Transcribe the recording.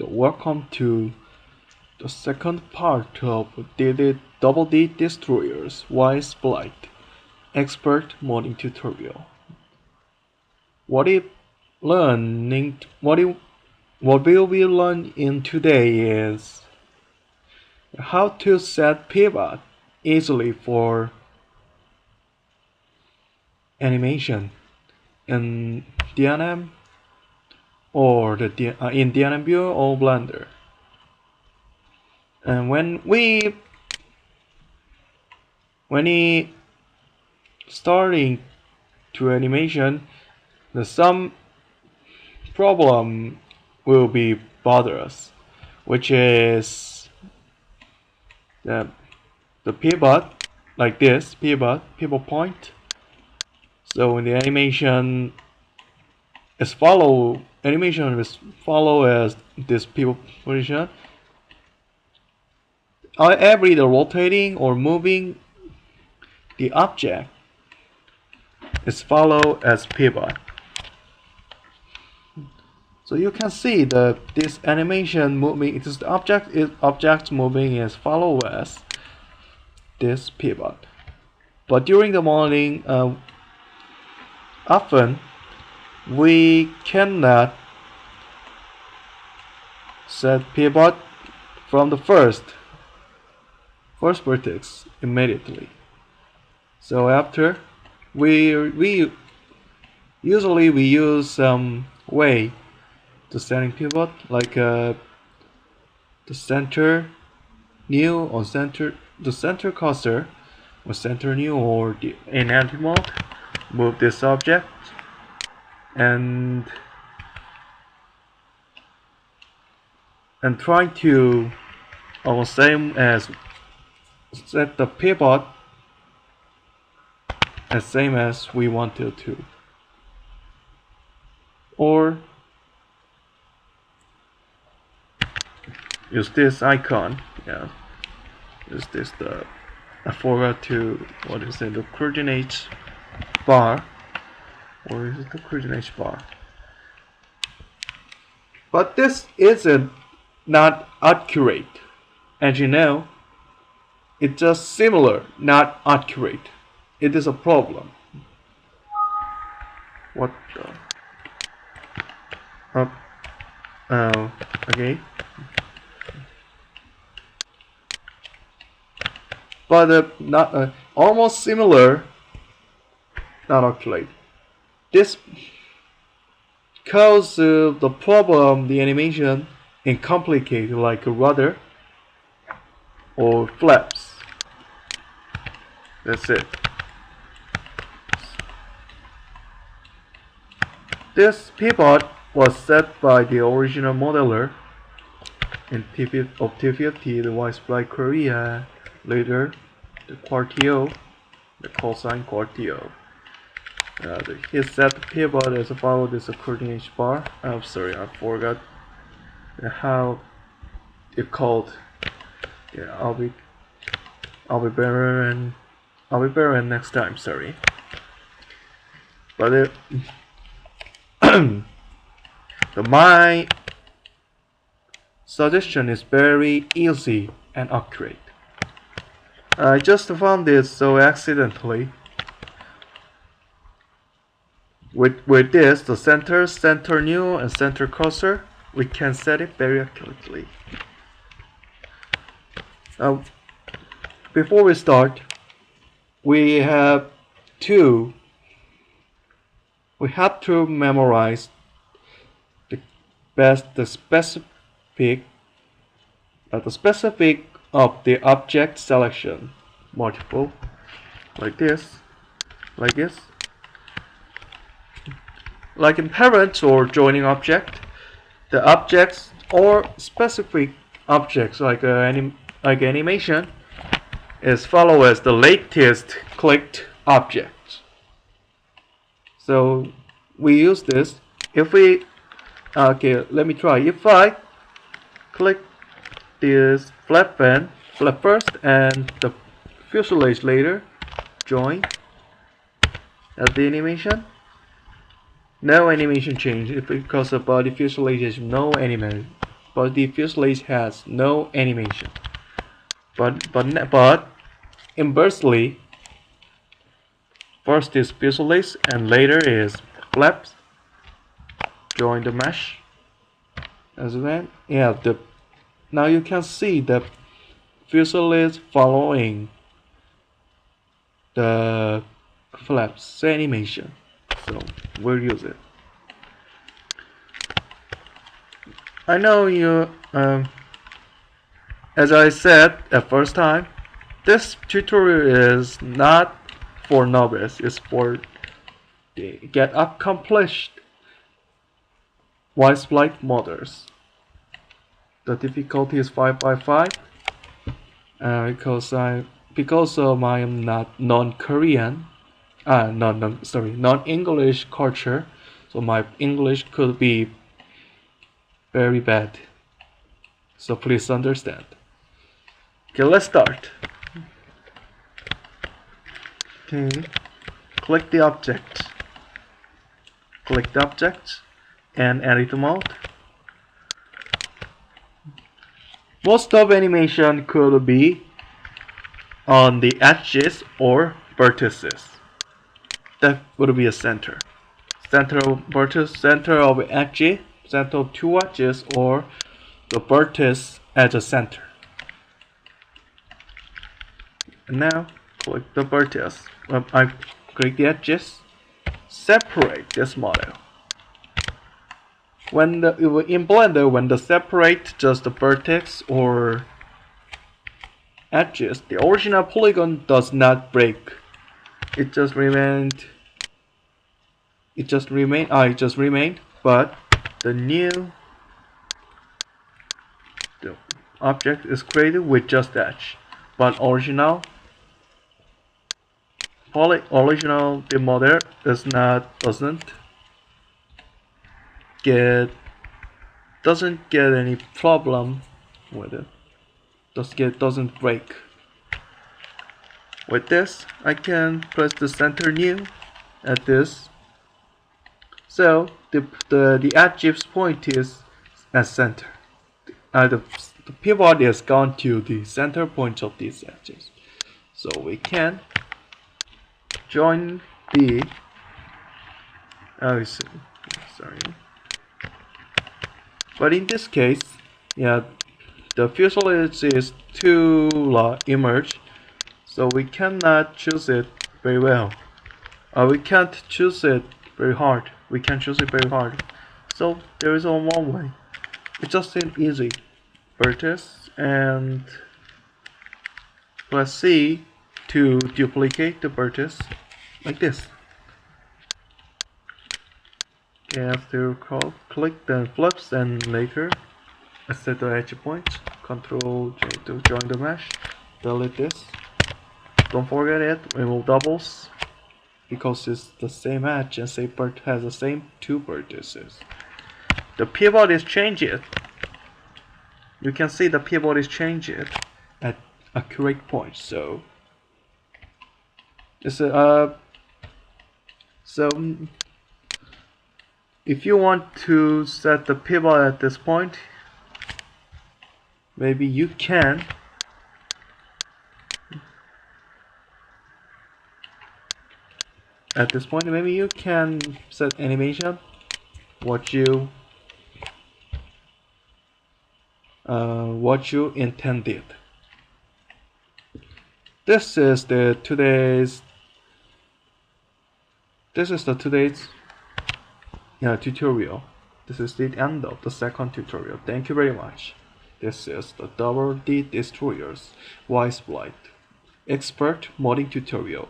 Welcome to the second part of Double D Destroyer's Wise Blight Expert Modding Tutorial. What we'll be learning in today is how to set pivot easily for animation in DNM or in DNM Viewer or Blender. And when we starting to animation, some problem will be bother us, which is the pivot, like this pivot point. So when the animation is follow as this pivot position, every rotating or moving the object is follow as pivot. So you can see this animation moving, it is the object moving is follow as this pivot. But during the modeling, often we cannot set pivot from the first vertex immediately. So after we usually use some way to setting pivot, like the center new or the center cursor or center new, or in empty mode move this object and try to same as set the pivot as same as we wanted to, or use this icon. Is this I forgot to the coordinate bar, or is it the coordinate bar? But this isn't not accurate, as you know. It's just similar, not accurate. It is a problem. What the? Okay. But not almost similar, not accurate. This causes the problem, the animation, and complicate, like a rudder or flaps. That's it. This pivot was set by the original modeler in T50, the Wise Blight Korea, later the Quartio, the cosine Quartio. He set the pivot as follow this coordinate bar. I'm sorry, I forgot how it called. Yeah, I'll be better next time. Sorry, but my suggestion is very easy and accurate. I just found this so accidentally. With this, the center new and center cursor, we can set it very accurately. Before we start, we have to memorize the specific of the object selection multiple, like this. Like in parent or joining object, the objects or specific objects like animation is follow as the latest clicked object. So we use this. If we let me try. If I click this flap first and the fuselage later, join at the animation. No animation change, because the body fuselage is no animation. but the fuselage has no animation. But inversely, first is fuselage and later is flaps. Join the mesh. As then, yeah, now you can see the fuselage following the flaps animation. So we'll use it. I know you, as I said at first time, this tutorial is not for novice, it's for the get accomplished voice flight modders. The difficulty is 5 by 5 because I am not non-Korean, non-English culture, so my English could be very bad. So please understand. Okay, let's start. Okay, click the object. Click the object and edit mode. Most of animation could be on the edges or vertices. That would be a center. Center of vertex, center of edge, center of two edges, or the vertex as a center. And now click the vertex. I click the edges. Separate this model. In Blender, when the separate just the vertex or edges, the original polygon does not break. It just remained. But the object is created with just edge. But the model doesn't get any problem with it. Doesn't break. With this, I can press the center new at this. So the edge point is at center. The pivot is gone to the center point of these edges. So we can join the But in this case, yeah, the fuselage is too emerged, so we cannot choose it very well. We can't choose it very hard. We can choose it very hard. So there is only one way. It's just an easy vertex, and press C to duplicate the vertex like this. Okay, after click the flips and later set the edge point. Control J to join the mesh. Delete this. Don't forget it. Remove doubles because it's the same edge and same part has the same two vertices. The pivot is changed. You can see the pivot is changed at a correct point. So it's if you want to set the pivot at this point, maybe you can set animation what you intended. This is today's tutorial. This is the end of the second tutorial. Thank you very much. This is the Double D Destroyers Voice Flight Expert Modding tutorial.